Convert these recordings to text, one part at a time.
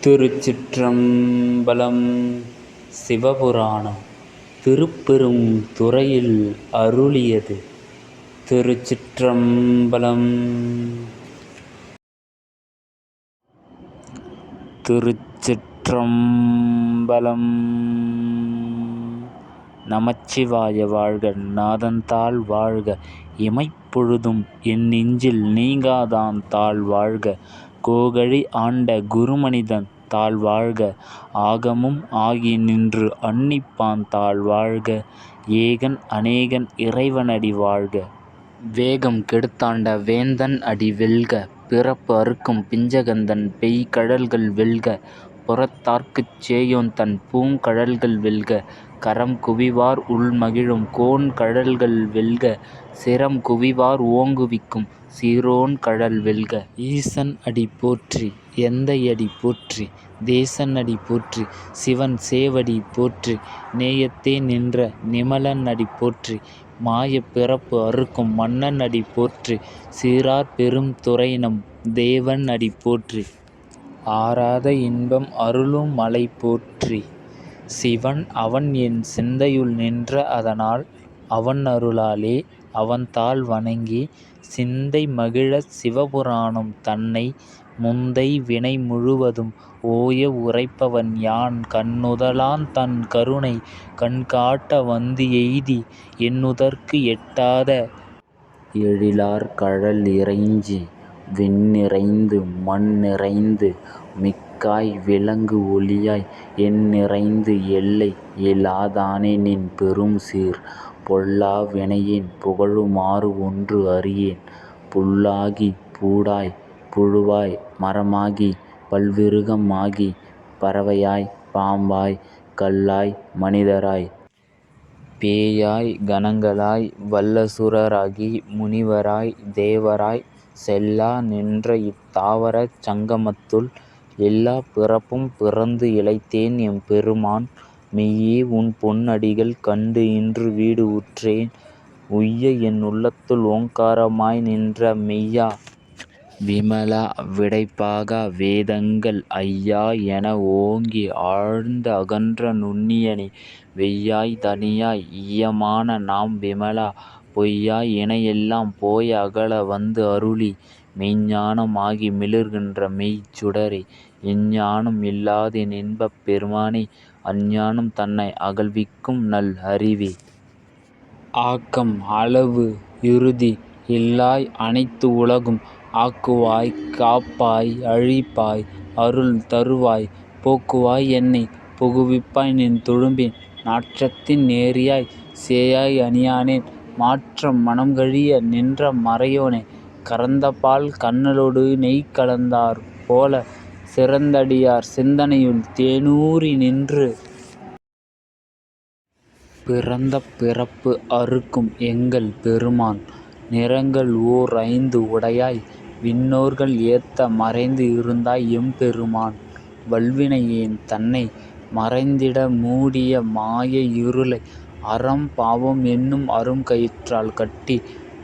திருச்சிற்றம்பலம். சிவபுராணம் திருப்பெருந்துறையில் அருளியது. திருச்சிற்றம்பலம். திருச்சிற்றம்பலம். நமச்சிவாய வாழ்க, நாதன்தாள் வாழ்க, இமைப்பொழுதும் என் நெஞ்சில் நீங்காதான் தாள் வாழ்க, கோகழி ஆண்ட குருமனிதன் தாள் வாழ்க, ஆகமும் ஆகி நின்று அன்னிப்பான் தாள் வாழ்க, ஏகன் அநேகன் இறைவனடி வாழ்க, வேகம் கெடுத்தாண்ட வேந்தன் அடி வெல்க, பிறப்பு அறுக்கும் பிஞ்சகந்தன் பெய்கழல்கள் வெல்க, புறத்தார்க்குச் சேயோன்தன் பூங்கழல்கள் வெல்க, கரம் குவிவார் உள்மகிழும் கோன்கழல்கள் வெல்க, சிரம் குவிவார் ஓங்குவிக்கும் சீரோன்கழல் வெல்க, ஈசன் அடி போற்றி எந்தையடி போற்றி, தேசன் அடி போற்றி சிவன் சேவடி போற்றி, நேயத்தே நின்ற நிமலன் அடி போற்றி, மாயப் பிறப்பு அறுக்கும் மன்னன் அடி போற்றி, சீரார் பெரும் துறைநம் தேவன் அடி போற்றி, ஆராத இன்பம் அருளும் மலை போற்றி, சிவன் அவன் என் சிந்தையுள் நின்ற அதனால், அவன் அருளாலே அவன்தாள் வணங்கி, சிந்தை மகிழச் சிவபுராணம் தன்னை, முந்தை வினை முழுவதும் ஓய உரைப்பவன் யான், கண்ணுதலான் தன் கருணை கண்காட்ட வந்து எய்தி, எண்ணுதற்கு எட்டாத எழிலார் கழல் இறைஞ்சி, விண்ணிறைந்து மண்ணிறைந்து மிக்காய் விளங்கு ஒளியாய், எண்ணிறைந்து எல்லை இலாதானே நின் பெரும்சீர், பொல்லா வினையேன் புகழுமாறு ஒன்று அறியேன், புல்லாகி பூடாய் புழுவாய் மரமாகி பல்விருகம் ஆகி, பறவையாய் பாம்பாய் கல்லாய் மனிதராய் பேயாய் கணங்களாய் வல்லசுரராகி, முனிவராய் தேவராய் செல்லா நின்ற இத்தாவரச் சங்கமத்துள், எல்லாப் பிறப்பும் பிறந்து இளைத்தேன் எம்பெருமான், மெய்யே உன் பொன் அடிகள் கண்டு இன்று வீடு உற்றேன், உய்ய என் உள்ளத்துள் ஓங்காரமாய் நின்ற மெய்யா, விமலா விடைப்பாகா வேதங்கள் ஐயா என ஓங்கி ஆழ்ந்து அகன்ற நுண்ணியனே, வெய்யாய் தனியாய் ஈயமான நாம் விமலா, பொய்யாய் இனையெல்லாம் போய அகல வந்து அருளி, மெய்ஞ்ஞானம் ஆகி மிளிர்கின்ற மெய்ச்சுடரே, எஞ்ஞானம் இல்லாதென் இன்பப் பெருமானே, அஞ்ஞானம் தன்னை அகல்விக்கும் நல் அறிவே, ஆக்கம் அளவு இறுதி இல்லாய் அனைத்து உலகும் ஆக்குவாய் காப்பாய் அழிப்பாய் அருள் தருவாய், போக்குவாய் என்னை புகுவிப்பாய் நின் தொழும்பின் நாற்றத்தின் நேரியாய், சேயாய் அணியானேன் மாற்றம் மனம்கழிய நின்ற மறையோனே, கறந்தபால் கன்னலொடு நெய் கலந்தாற் போல, சிறந்தடியார் சிந்தனையுள் தேனூறி நின்று, பிறந்த பிறப்பு அறுக்கும் எங்கள் பெருமான், நிறங்கள் ஓர் ஐந்து உடையாய் விண்ணோர்கள் ஏத்த மறைந்து இருந்தாய் எம்பெருமான், வல்வினையேன் தன்னை மறைந்திட மூடிய மாய இருளை, அறம் பாவம் என்னும் அருங்கயிற்றால் கட்டி,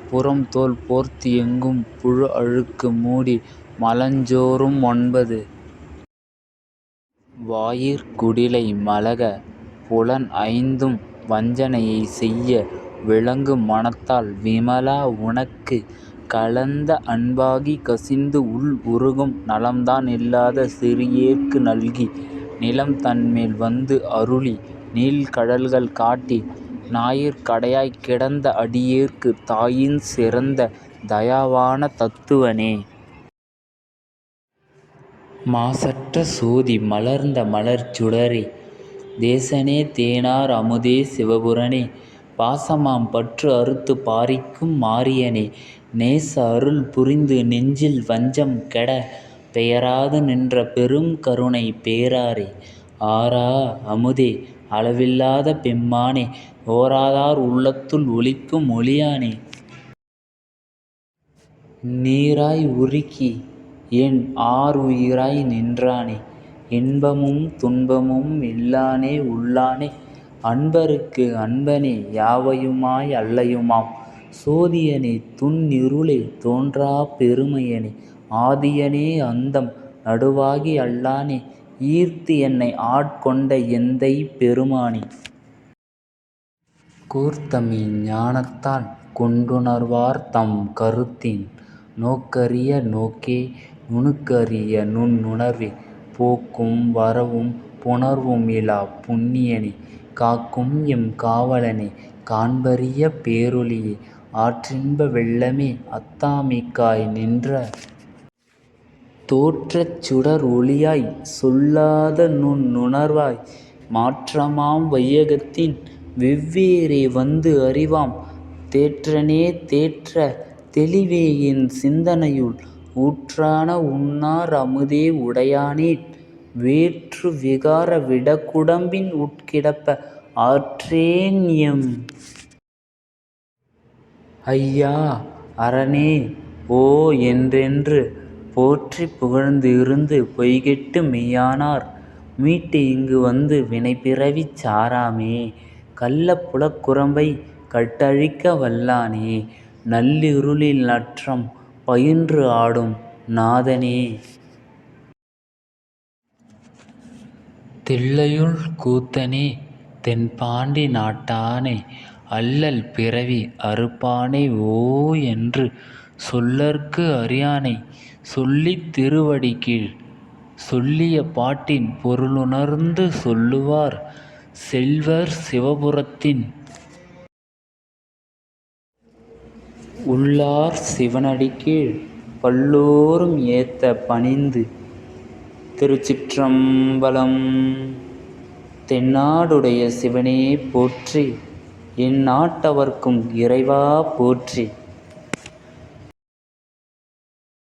புறம் தோல் போர்த்து எங்கும் புழு அழுக்கு மூடி, மலஞ்சோறும் 9 வாயிற் குடிலை மலக, புலன் ஐந்தும் வஞ்சனையைச் செய்ய, விலங்கு மனத்தால் விமலா உனக்கு கலந்த அன்பாகி கசிந்து உள் உருகும், நலம்தான் இல்லாத சிறியேற்கு நல்கி, நிலம் தன்மேல் வந்து அருளி நீள்கழல்கள் காட்டி, ஞாயிற் கடையாய்க் கிடந்த அடியேற்கு தாயின் சிறந்த தயாவான தத்துவனே, மாசற்ற சோதி மலர்ந்த மலர்ச்சுடரே, தேசனே தேனார் அமுதே சிவபுரனே, பாசமாம் பற்று அறுத்து பாரிக்கும் மாரியனே, நேச அருள் புரிந்து நெஞ்சில் வஞ்சம் கெட, பெயராது நின்ற பெரும் கருணை பேராரே, ஆரா அமுதே அளவில்லாத பெம்மானே, ஓராதார் உள்ளத்துள் ஒளிக்கும் ஒளியானே, நீராய் உருகி என் ஆருயிராய் நின்றானே, இன்பமும் துன்பமும் இல்லானே உள்ளானே, அன்பருக்கு அன்பனே யாவையுமாய் அல்லையுமாம், சோதியனே துன்னிருளே தோன்றா பெருமையனே, ஆதியனே அந்தம் நடுவாகி அல்லானே, ஈர்த்து என்னை ஆட்கொண்ட எந்தை பெருமானி. கூர்த்தமிழ் ஞானத்தால் கொண்டுணர்வார் தம் கருத்தின் நோக்கரிய நோக்கே நுணுக்கரிய நுண்ணுணர்வே போக்கும் வரவும் புணர்வும் இலாப் புண்ணியனே காக்கும் எம் காவலனே காண்பரிய பேரொளியே ஆற்றின்ப வெள்ளமே அத்தாமிக்காய் நின்ற தோற்றச் சுடர் ஒளியாய் சொல்லாத நுண்ணுணர்வாய் மாற்றமாம் வையகத்தின் வெவ்வேறே வந்து அறிவாம் தேற்றனே தேற்ற தெளிவே என் சிந்தனையுள் ஊற்றான உண்ணார் அமுதே உடையானேன் வேற்று விகார விடக்குடம்பின் உட்கிடப்ப ஆற்றேன் எம் ஐயா அரணே ஓ என்றென்று போற்றிப் புகழ்ந்து இருந்து பொய்கெட்டு மெய்யானார் மீட்டு இங்கு வந்து வினைப்பிறவிச் சாராமே கள்ளப் புலக்குரம்பைக் கட்டழிக்க வல்லானே நள்ளிருளில் நற்றம் பயின்று ஆடும் நாதனே. தில்லையுள் கூத்தனே தென்பாண்டி நாட்டானே அல்லல் பிறவி அறுப்பானை ஓ என்று சொல்லற்கு அறியானைச் சொல்லித் திருவடிக்கீழ் சொல்லிய பாட்டின் பொருளுணர்ந்து சொல்லுவார் செல்வர் சிவபுரத்தின் உள்ளார் சிவனடிக்கீழ் பல்லோரும் ஏத்த பணிந்து. திருச்சிற்றம்பலம். தென்னாடுடைய சிவனே போற்றி எந்நாட்டவர்க்கும் இறைவா போற்றி.